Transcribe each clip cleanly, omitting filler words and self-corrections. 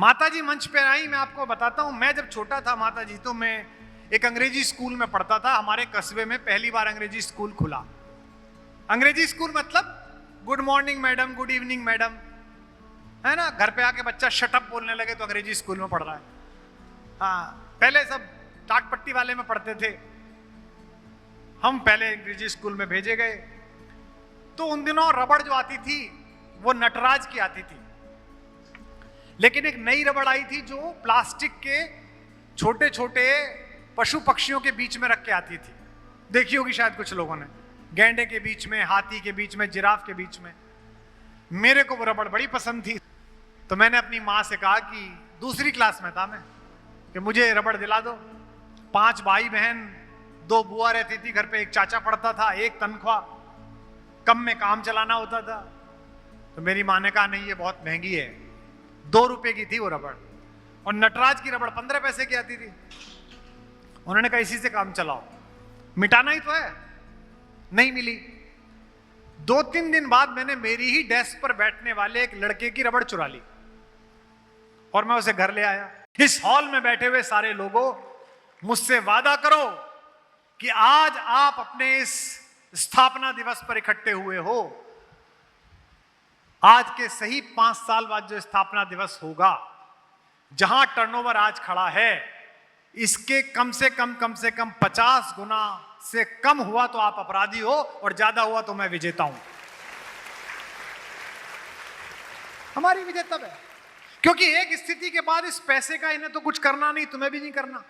माताजी मंच पे आई। मैं आपको बताता हूं, मैं जब छोटा था माताजी, तो मैं एक अंग्रेजी स्कूल में पढ़ता था। हमारे कस्बे में पहली बार अंग्रेजी स्कूल खुला। अंग्रेजी स्कूल मतलब good morning madam, good evening madam, है ना। घर पे आके बच्चा शटअप बोलने लगे तो अंग्रेजी स्कूल में पढ़ रहा है। हाँ, पहले सब टाट पट्टी वाले में पढ़ते थे, हम पहले अंग्रेजी स्कूल में भेजे गए। तो उन दिनों रबड़ जो आती थी वो नटराज की आती थी, लेकिन एक नई रबड़ आई थी जो प्लास्टिक के छोटे छोटे पशु पक्षियों के बीच में रख के आती थी। देखी होगी शायद कुछ लोगों ने, गैंडे के बीच में, हाथी के बीच में, जिराफ के बीच में। मेरे को वो रबड़ बड़ी पसंद थी, तो मैंने अपनी माँ से कहा कि दूसरी क्लास में था मैं, कि मुझे रबड़ दिला दो। 5 भाई बहन, 2 बुआ रहती थी घर पे, एक चाचा पढ़ता था, एक तनख्वाह, कम में काम चलाना होता था। तो मेरी माँ ने कहा नहीं, ये बहुत महंगी है। 2 रुपए की थी वो रबड़, और नटराज की रबड़ 15 पैसे की आती थी। उन्होंने कहा इसी से काम चलाओ, मिटाना ही तो है। नहीं मिली। 2-3 दिन बाद मैंने मेरी ही डेस्क पर बैठने वाले एक लड़के की रबड़ चुरा ली और मैं उसे घर ले आया। इस हॉल में बैठे हुए सारे लोगों, मुझसे वादा करो कि आज आप अपने इस स्थापना दिवस पर इकट्ठे हुए हो, आज के सही 5 साल बाद जो स्थापना दिवस होगा, जहां टर्नओवर आज खड़ा है, इसके कम से कम 50 गुना से कम हुआ तो आप अपराधी हो, और ज्यादा हुआ तो मैं विजेता हूं। हमारी विजय तब है क्योंकि एक स्थिति के बाद इस पैसे का इन्हें तो कुछ करना नहीं, तुम्हें भी नहीं करना।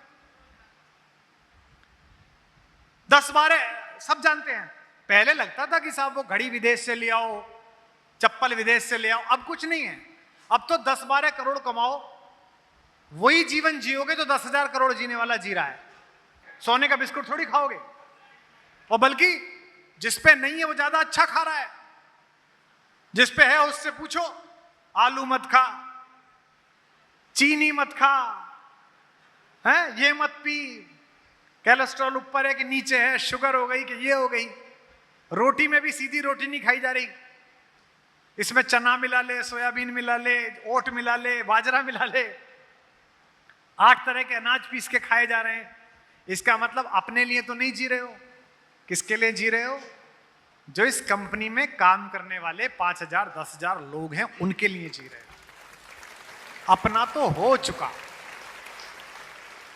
10-12 सब जानते हैं। पहले लगता था कि साहब वो घड़ी विदेश से ले आओ, चप्पल विदेश से ले आओ, अब कुछ नहीं है। अब तो 10-12 करोड़ कमाओ, वही जीवन जियोगे तो 10,000 करोड़ जीने वाला जी रहा है। सोने का बिस्कुट थोड़ी खाओगे, और बल्कि जिस पे नहीं है वो ज्यादा अच्छा खा रहा है। जिस पे है उससे पूछो, आलू मत खा, चीनी मत खा, है ये मत पी, कोलेस्ट्रॉल ऊपर है कि नीचे है, शुगर हो गई कि ये हो गई। रोटी में भी सीधी रोटी नहीं खाई जा रही, इसमें चना मिला ले, सोयाबीन मिला ले, ओट मिला ले, बाजरा मिला ले, 8 तरह के अनाज पीस के खाए जा रहे हैं। इसका मतलब अपने लिए तो नहीं जी रहे हो। किसके लिए जी रहे हो? जो इस कंपनी में काम करने वाले 5,000-10,000 लोग हैं, उनके लिए जी रहे हो। अपना तो हो चुका।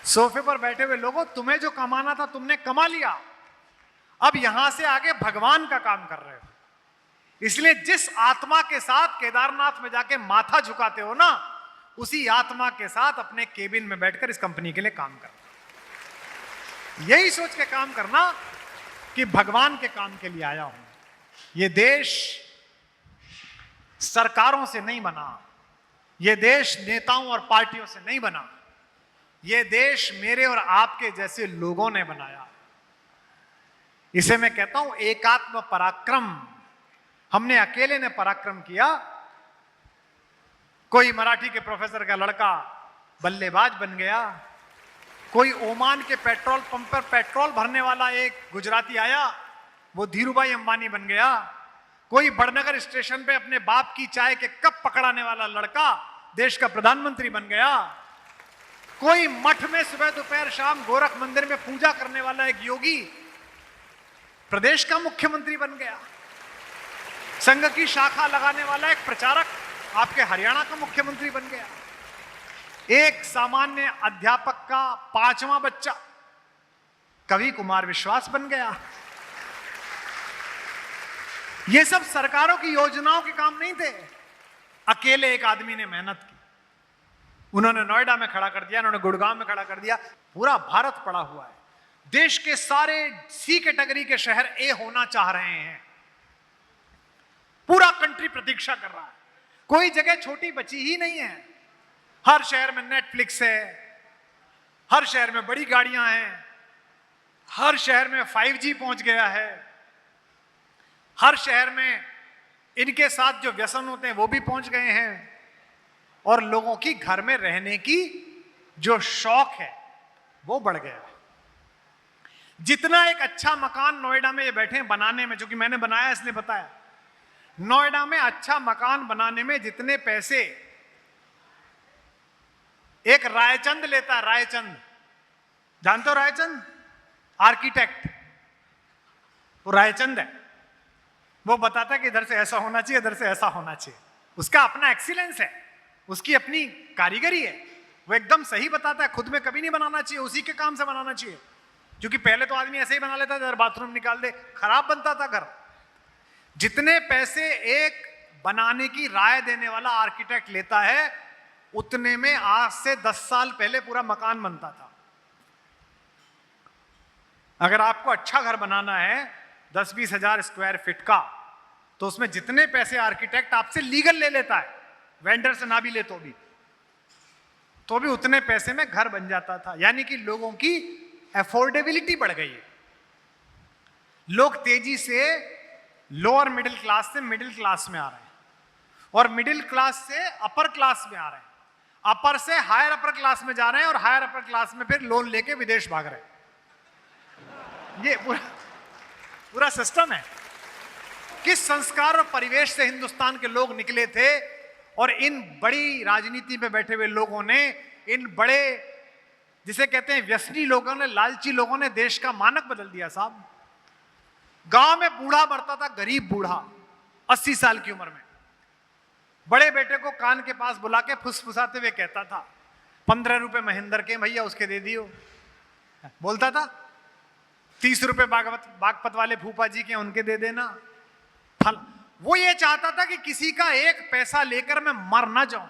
सोफे पर बैठे हुए लोगों, तुम्हें जो कमाना था तुमने कमा लिया, अब यहां से आगे भगवान का काम कर रहे हो। इसलिए जिस आत्मा के साथ केदारनाथ में जाके माथा झुकाते हो ना, उसी आत्मा के साथ अपने केबिन में बैठकर इस कंपनी के लिए काम करना। यही सोच के काम करना कि भगवान के काम के लिए आया हूं। यह देश सरकारों से नहीं बना, यह देश नेताओं और पार्टियों से नहीं बना, यह देश मेरे और आपके जैसे लोगों ने बनाया। इसे मैं कहता हूं एकात्म पराक्रम। हमने अकेले ने पराक्रम किया। कोई मराठी के प्रोफेसर का लड़का बल्लेबाज बन गया, कोई ओमान के पेट्रोल पंप पर पेट्रोल भरने वाला एक गुजराती आया, वो धीरूभाई अंबानी बन गया, कोई बड़नगर स्टेशन पे अपने बाप की चाय के कप पकड़ाने वाला लड़का देश का प्रधानमंत्री बन गया, कोई मठ में सुबह दोपहर शाम गोरख मंदिर में पूजा करने वाला एक योगी प्रदेश का मुख्यमंत्री बन गया, संघ की शाखा लगाने वाला एक प्रचारक आपके हरियाणा का मुख्यमंत्री बन गया, एक सामान्य अध्यापक का 5वां बच्चा कवि कुमार विश्वास बन गया। ये सब सरकारों की योजनाओं के काम नहीं थे, अकेले एक आदमी ने मेहनत की। उन्होंने नोएडा में खड़ा कर दिया, उन्होंने गुड़गांव में खड़ा कर दिया। पूरा भारत पड़ा हुआ है। देश के सारे सी कैटेगरी के शहर ए होना चाह रहे हैं। पूरा कंट्री प्रतीक्षा कर रहा है। कोई जगह छोटी बची ही नहीं है। हर शहर में नेटफ्लिक्स है, हर शहर में बड़ी गाड़ियां हैं, हर शहर में 5G पहुंच गया है, हर शहर में इनके साथ जो व्यसन होते हैं वो भी पहुंच गए हैं, और लोगों की घर में रहने की जो शौक है वो बढ़ गया है। जितना एक अच्छा मकान नोएडा में ये बैठे हैं बनाने में, जो कि मैंने बनाया इसलिए बताया, नोएडा में अच्छा मकान बनाने में जितने पैसे एक रायचंद लेता है, रायचंद, जानते हो रायचंद? आर्किटेक्ट, वो रायचंद है। वो बताता है कि इधर से ऐसा होना चाहिए, इधर से ऐसा होना चाहिए। उसका अपना एक्सीलेंस है, उसकी अपनी कारीगरी है, वो एकदम सही बताता है। खुद में कभी नहीं बनाना चाहिए, उसी के काम से बनाना चाहिए। क्योंकि पहले तो आदमी ऐसे ही बना लेता था, बाथरूम निकाल दे, खराब बनता था घर। जितने पैसे एक बनाने की राय देने वाला आर्किटेक्ट लेता है, उतने में आज से 10 साल पहले पूरा मकान बनता था। अगर आपको अच्छा घर बनाना है 10-20 हजार स्क्वायर फीट का, तो उसमें जितने पैसे आर्किटेक्ट आपसे लीगल ले लेता है, वेंडर से ना भी ले तो भी उतने पैसे में घर बन जाता था। यानी कि लोगों की अफोर्डेबिलिटी बढ़ गई है। लोग तेजी से लोअर मिडिल क्लास से मिडिल क्लास में आ रहे हैं, और मिडिल क्लास से अपर क्लास में आ रहे हैं, अपर से हायर अपर क्लास में जा रहे हैं, और हायर अपर क्लास में फिर लोन लेके विदेश भाग रहे हैं। ये पूरा सिस्टम है। किस संस्कार और परिवेश से हिंदुस्तान के लोग निकले थे, और इन बड़ी राजनीति में बैठे हुए लोगों ने, इन बड़े जिसे कहते हैं व्यसनी लोगों ने, लालची लोगों ने देश का मानक बदल दिया साहब। गांव में बूढ़ा मरता था, गरीब बूढ़ा 80 साल की उम्र में, बड़े बेटे को कान के पास बुला के फुसफुसाते हुए कहता था, 15 रुपए महेंद्र के भैया उसके दे दियो। बोलता था 30 रुपए बागपत वाले फूफा जी के उनके दे देना। फल वो ये चाहता था कि किसी का एक पैसा लेकर मैं मर ना जाऊं।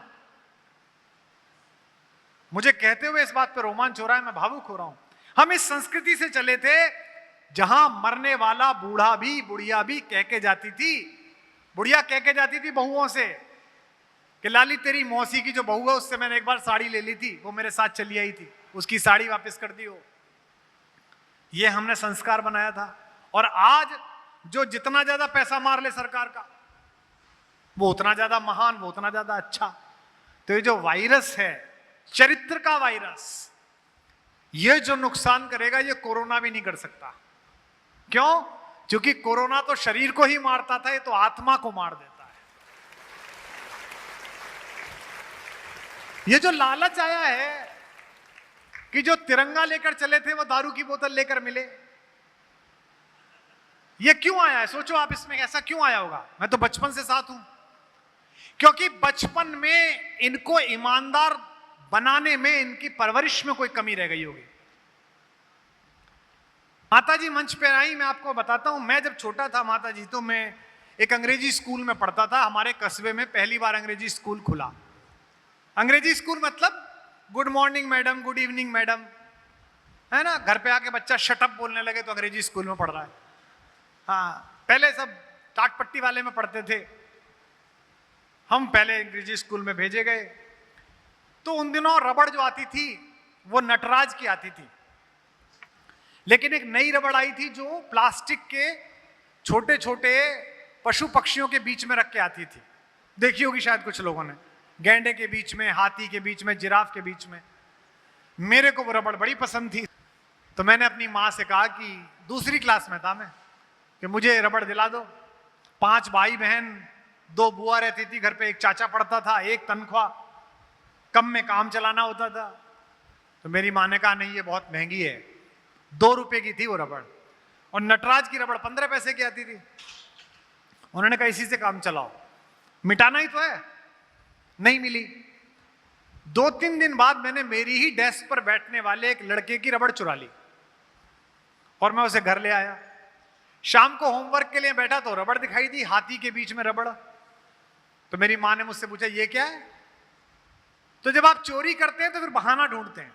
मुझे कहते हुए इस बात पर रोमांच हो रहा है, मैं भावुक हो रहा हूं। हम इस संस्कृति से चले थे जहां मरने वाला बूढ़ा भी, बुढ़िया भी कह के जाती थी, बुढ़िया कह के जाती थी बहुओं से कि लाली तेरी मौसी की जो बहू है उससे मैंने एक बार साड़ी ले ली थी, वो मेरे साथ चली आई थी, उसकी साड़ी वापस कर दियो। ये हमने संस्कार बनाया था। और आज जो जितना ज्यादा पैसा मार ले सरकार का, वो उतना ज्यादा महान, वो उतना ज्यादा अच्छा। तो ये जो वायरस है, चरित्र का वायरस, ये जो नुकसान करेगा, ये कोरोना भी नहीं कर सकता। क्यों? क्योंकि कोरोना तो शरीर को ही मारता था, ये तो आत्मा को मार देता है। ये जो लालच आया है कि जो तिरंगा लेकर चले थे वो दारू की बोतल लेकर मिले, ये क्यों आया है? सोचो आप, इसमें ऐसा क्यों आया होगा? मैं तो बचपन से साथ हूं, क्योंकि बचपन में इनको ईमानदार बनाने में, इनकी परवरिश में कोई कमी रह गई होगी। माताजी मंच पे आई, मैं आपको बताता हूं, मैं जब छोटा था माताजी, तो मैं एक अंग्रेजी स्कूल में पढ़ता था। हमारे कस्बे में पहली बार अंग्रेजी स्कूल खुला। अंग्रेजी स्कूल मतलब good morning madam, good evening madam, है ना। घर पे आके बच्चा शटअप बोलने लगे तो अंग्रेजी स्कूल में पढ़ रहा है। हाँ, पहले सब टाट पट्टी वाले में पढ़ते थे, हम पहले अंग्रेजी स्कूल में भेजे गए। तो उन दिनों रबड़ जो आती थी वो नटराज की आती थी, लेकिन एक नई रबड़ आई थी जो प्लास्टिक के छोटे छोटे पशु पक्षियों के बीच में रख के आती थी। देखी होगी शायद कुछ लोगों ने, गैंडे के बीच में, हाथी के बीच में, जिराफ के बीच में। मेरे को वो रबड़ बड़ी पसंद थी, तो मैंने अपनी माँ से कहा कि दूसरी क्लास में था मैं, कि मुझे रबड़ दिला दो। 5 भाई बहन, 2 बुआ रहती थी घर पे, एक चाचा पढ़ता था, एक तनख्वाह, कम में काम चलाना होता था। तो मेरी माँ ने कहा नहीं, ये बहुत महंगी है। 2 रुपए की थी वो रबड़, और नटराज की रबड़ 15 पैसे की आती थी। उन्होंने कहा इसी से काम चलाओ, मिटाना ही तो है। नहीं मिली। 2-3 दिन बाद मैंने मेरी ही डेस्क पर बैठने वाले एक लड़के की रबड़ चुरा ली, और मैं उसे घर ले आया। शाम को होमवर्क के लिए बैठा तो रबड़ दिखाई दी, हाथी के बीच में रबड़। तो मेरी माँ ने मुझसे पूछा ये क्या है? तो जब आप चोरी करते हैं तो फिर बहाना ढूंढते हैं,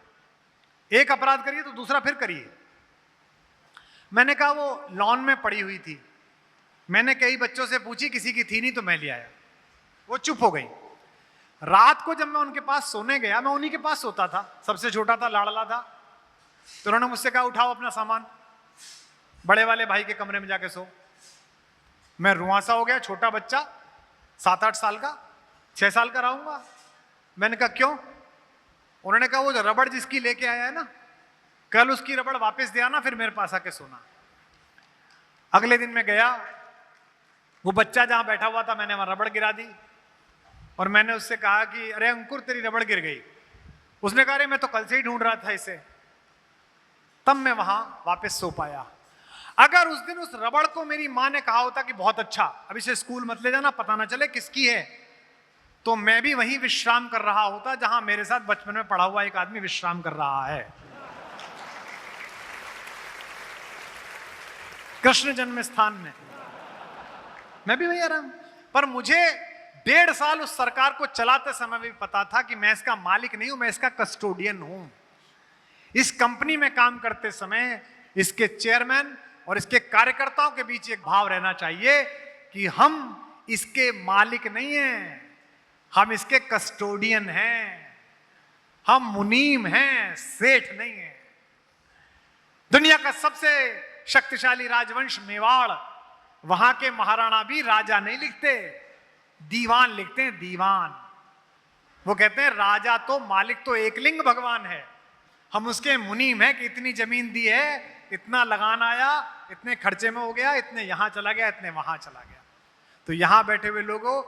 एक अपराध करिए तो दूसरा फिर करिए। मैंने कहा वो लॉन में पड़ी हुई थी। मैंने कई बच्चों से पूछी, किसी की थी नहीं, तो मैं ले आया। वो चुप हो गई। रात को जब मैं उनके पास सोने गया, मैं उन्हीं के पास सोता था, सबसे छोटा था, लाडला था, तो उन्होंने मुझसे कहा उठाओ अपना सामान, बड़े वाले भाई के कमरे में जाके सो। मैं रुआंसा हो गया, छोटा बच्चा 7-8 साल का, 6 साल का रहूंगा। मैंने कहा क्यों? उन्होंने कहा वो जो रबड़ जिसकी लेके आया है ना, कल उसकी रबड़ वापस दे आना, फिर मेरे पास आके सोना। अगले दिन मैं गया, वो बच्चा जहां बैठा हुआ था, मैंने वहां रबड़ गिरा दी, और मैंने उससे कहा कि अरे अंकुर तेरी रबड़ गिर गई। उसने कहा, अरे मैं तो कल से ही ढूंढ रहा था इसे। तब मैं वहां वापस सो पाया। अगर उस दिन उस रबड़ को मेरी मां ने कहा होता कि बहुत अच्छा, अब इसे स्कूल मत ले जाना, पता ना चले किसकी है, तो मैं भी वहीं विश्राम कर रहा होता जहां मेरे साथ बचपन में पढ़ा हुआ एक आदमी विश्राम कर रहा है, कृष्ण जन्म स्थान में। मैं भी वहीं आराम। पर मुझे 1.5 साल उस सरकार को चलाते समय भी पता था कि मैं इसका मालिक नहीं हूं, मैं इसका कस्टोडियन हूं। इस कंपनी में काम करते समय इसके चेयरमैन और इसके कार्यकर्ताओं के बीच एक भाव रहना चाहिए कि हम इसके मालिक नहीं हैं, हम इसके कस्टोडियन हैं, हम मुनीम हैं, सेठ नहीं हैं। दुनिया का सबसे शक्तिशाली राजवंश मेवाड़, वहां के महाराणा भी राजा नहीं लिखते, दीवान लिखते हैं, दीवान। वो कहते हैं राजा तो, मालिक तो एकलिंग भगवान है, हम उसके मुनीम हैं कि इतनी जमीन दी है, इतना लगान आया, इतने खर्चे में हो गया, इतने यहां चला गया, इतने वहां चला गया। तो यहां बैठे हुए लोगों,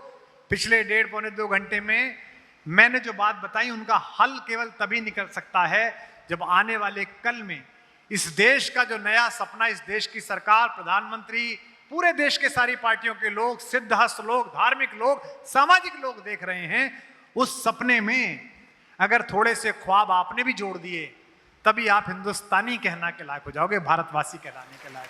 पिछले 1.5-पौने-2 घंटे में मैंने जो बात बताई, उनका हल केवल तभी निकल सकता है जब आने वाले कल में इस देश का जो नया सपना, इस देश की सरकार, प्रधानमंत्री, पूरे देश के सारी पार्टियों के लोग, सिद्धहस्त लोग, धार्मिक लोग, सामाजिक लोग देख रहे हैं, उस सपने में अगर थोड़े से ख्वाब आपने भी जोड़ दिए, तभी आप हिंदुस्तानी कहना के लायक हो जाओगे, भारतवासी कहलाने के लायक।